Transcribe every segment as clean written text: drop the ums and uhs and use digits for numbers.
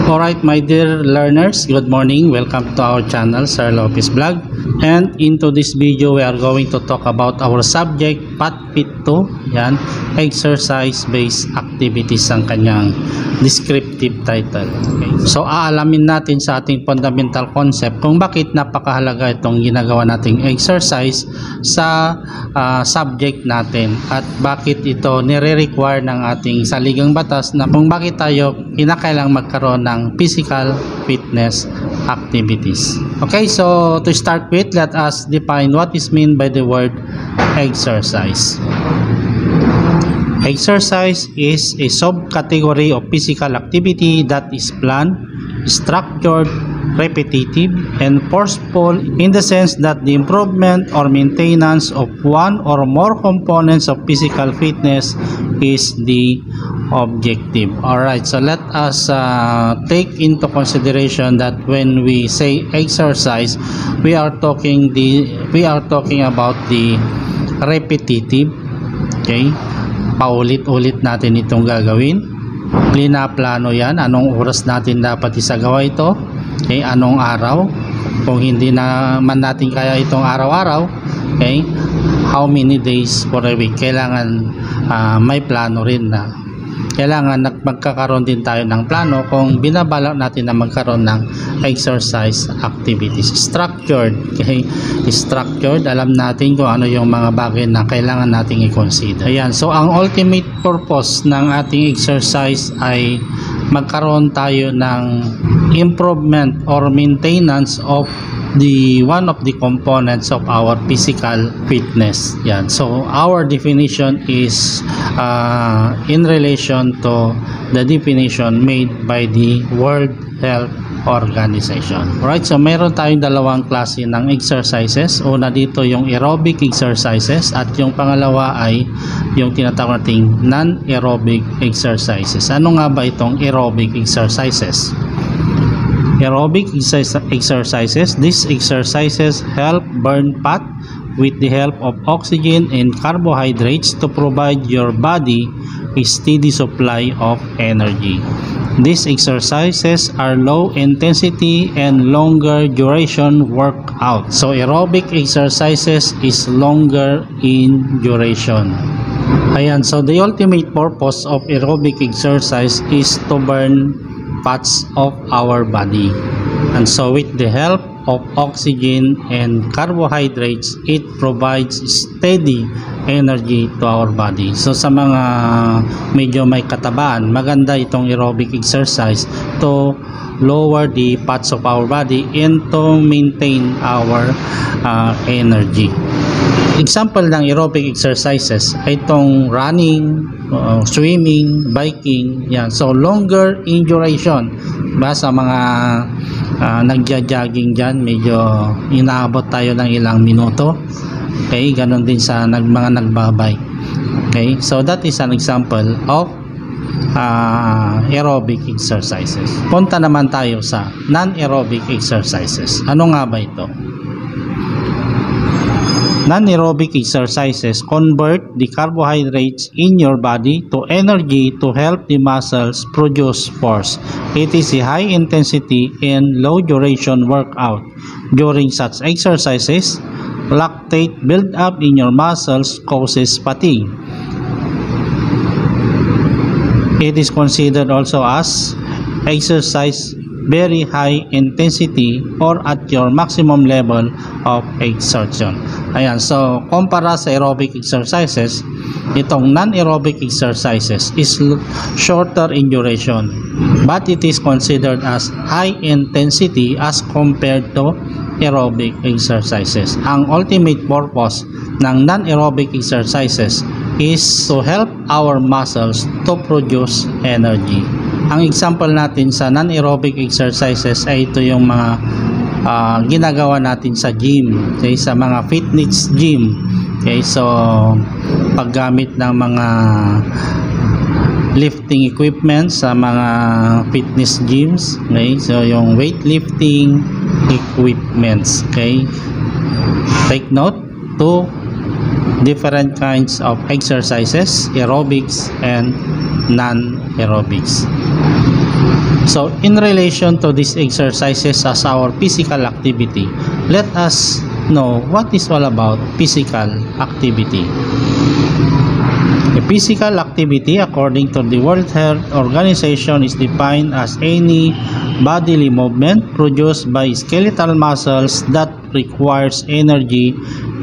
Alright, my dear learners, good morning. Welcome to our channel, Sir Lopez Vlog. And into this video, we are going to talk about our subject, Pat-Pit 2. Yan, exercise-based activities ang kanyang descriptive title. Okay. So, aalamin natin sa ating fundamental concept kung bakit napakahalaga itong ginagawa nating exercise sa subject natin at bakit ito nire-require ng ating saligang batas na kung bakit tayo kinakailangang magkaroon ng physical fitness activities. Okay, so to start with, let us define what is meant by the word exercise. Exercise is a subcategory of physical activity that is planned, structured, repetitive, and forceful in the sense that the improvement or maintenance of one or more components of physical fitness is the objective. Alright, so let us take into consideration that when we say exercise, we are talking about the repetitive. Okay, paulit-ulit natin itong gagawin. Plano yan, anong oras natin dapat isagawa ito, okay, anong araw, kung hindi naman natin kaya itong araw-araw, okay, how many days for a week. Kailangan may plano rin na kailangan magkakaroon din tayo ng plano kung binabalak natin na magkaroon ng exercise activities. Structured, okay? Structured, alam natin kung ano yung mga bagay na kailangan nating i-consider. Ayan, so ang ultimate purpose ng ating exercise ay magkaroon tayo ng improvement or maintenance of one of the components of our physical fitness. Yan. So our definition is in relation to the definition made by the World Health Organization. Alright, so meron tayong dalawang klase ng exercises. Una dito yung aerobic exercises at yung pangalawa ay yung tinatawag nating non-aerobic exercises. Ano nga ba itong aerobic exercises? Aerobic exercises. These exercises help burn fat with the help of oxygen and carbohydrates to provide your body a steady supply of energy. These exercises are low intensity and longer duration workout. So aerobic exercises is longer in duration. Ayan, so the ultimate purpose of aerobic exercise is to burn parts of our body, and so with the help of oxygen and carbohydrates, it provides steady energy to our body. So sa mga medyo may katabaan, maganda itong aerobic exercise to lower the parts of our body and to maintain our energy. Example ng aerobic exercises ay itong running, swimming, biking, yan. So longer in duration. Ba sa mga nagja-jogging dyan, medyo inaabot tayo ng ilang minuto. Okay, ganun din sa mga nagbabike. Okay, so that is an example of aerobic exercises. Punta naman tayo sa non-aerobic exercises. Ano nga ba ito? Non-aerobic exercises convert the carbohydrates in your body to energy to help the muscles produce force. It is a high intensity and low duration workout. During such exercises, lactate build-up in your muscles causes fatigue. It is considered also as exercise very high intensity or at your maximum level of exertion. Ayan, so kumpara sa aerobic exercises, itong non-aerobic exercises is shorter in duration, but it is considered as high intensity as compared to aerobic exercises. Ang ultimate purpose ng non-aerobic exercises is to help our muscles to produce energy. Ang example natin sa non-aerobic exercises ay ito yung mga ginagawa natin sa gym, okay, sa mga fitness gym. Okay, so paggamit ng mga lifting equipment sa mga fitness gyms, okay, so yung weightlifting equipments. Okay, take note to different kinds of exercises, aerobics and non-aerobics. So in relation to these exercises as our physical activity, let us know what is all about physical activity. A physical activity, according to the World Health Organization, is defined as any bodily movement produced by skeletal muscles that requires energy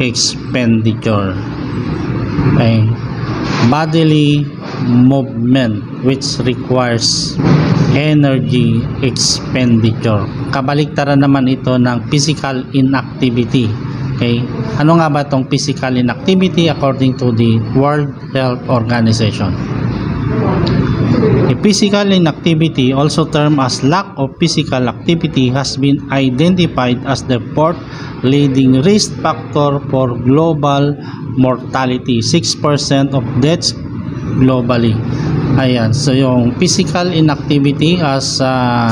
expenditure. Okay. Bodily movement which requires energy expenditure. Kabaliktaran naman ito ng physical inactivity. Okay? Ano nga ba itong physical inactivity according to the World Health Organization? A physical inactivity, also termed as lack of physical activity, has been identified as the fourth leading risk factor for global mortality. 6% of deaths globally. Ayan, so yung physical inactivity as a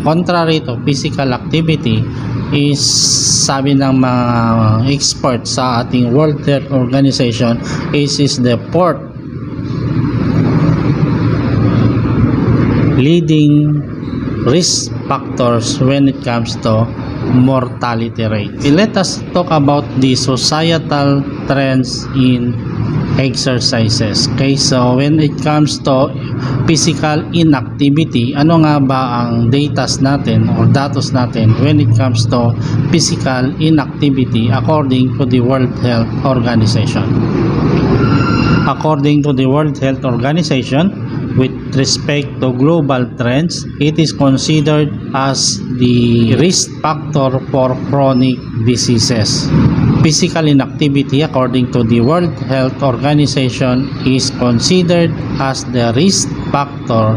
contrary to physical activity is, sabi ng mga experts sa ating World Health Organization, is the fourth leading risk factors when it comes to mortality rate. Let us talk about the societal trends in exercises. Okay, so when it comes to physical inactivity, ano nga ba ang datas natin or datos natin when it comes to physical inactivity according to the World Health Organization? According to the World Health Organization, with respect to global trends, it is considered as the risk factor for chronic diseases. Physical inactivity, according to the World Health Organization, is considered as the risk factor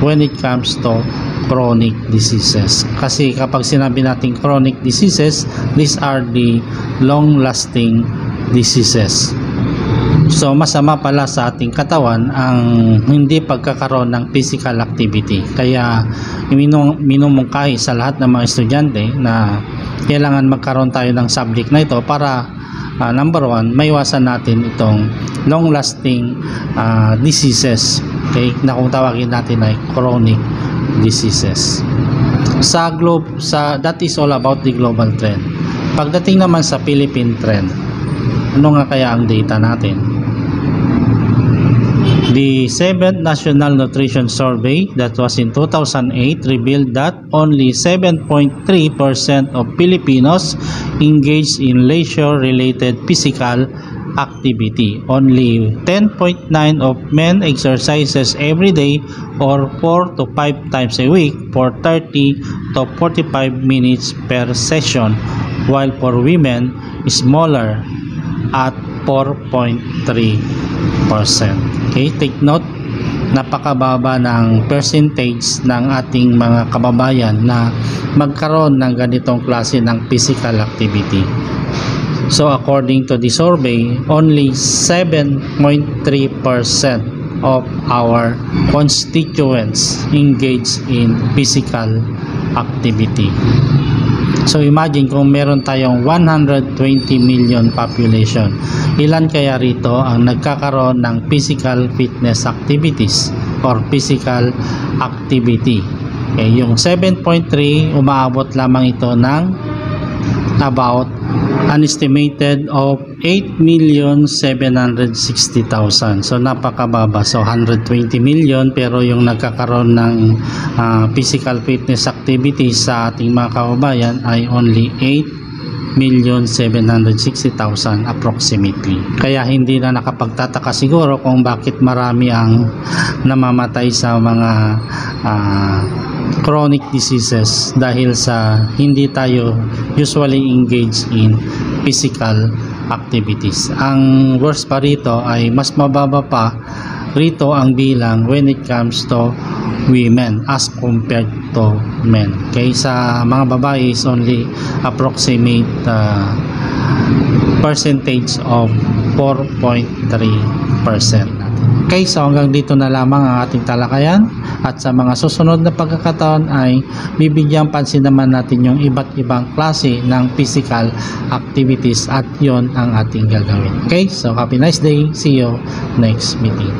when it comes to chronic diseases. Kasi kapag sinabi natin chronic diseases, these are the long-lasting diseases. So masama pala sa ating katawan ang hindi pagkakaroon ng physical activity. Kaya minumungkahi sa lahat ng mga estudyante na kailangan magkaroon tayo ng subject na ito para number one, maiwasan natin itong long lasting diseases, okay, na kung tawagin natin ay chronic diseases. That is all about the global trend. Pagdating naman sa Philippine trend, ano nga kaya ang data natin? The 7th National Nutrition Survey that was in 2008 revealed that only 7.3% of Filipinos engaged in leisure-related physical activity. Only 10.9% of men exercises every day or 4 to 5 times a week for 30 to 45 minutes per session, while for women, smaller at 4.3%. Okay, take note, napakababa ng percentage ng ating mga kababayan na magkaroon ng ganitong klase ng physical activity. So according to the survey, only 7.3% of our constituents engage in physical activity. So imagine kung meron tayong 120 million population, ilan kaya rito ang nagkakaroon ng physical fitness activities or physical activity? Okay, yung 7.3 umaabot lamang ito ng about an estimated of 8,760,000. So napakababa. So 120 million pero yung nagkakaroon ng physical fitness activities sa ating mga kababayan ay only 8,760,000 approximately. Kaya hindi na nakapagtataka siguro kung bakit marami ang namamatay sa mga chronic diseases dahil sa hindi tayo usually engaged in physical activities. Ang worst pa rito ay mas mababa pa rito ang bilang when it comes to women as compared to men. Okay, sa mga babae is only approximate percentage of 4.3%. Okay, so hanggang dito na lamang ang ating talakayan at sa mga susunod na pagkakataon ay bibigyang pansin naman natin yung iba't ibang klase ng physical activities at yon ang ating gagawin. Okay, so happy nice day. See you next meeting.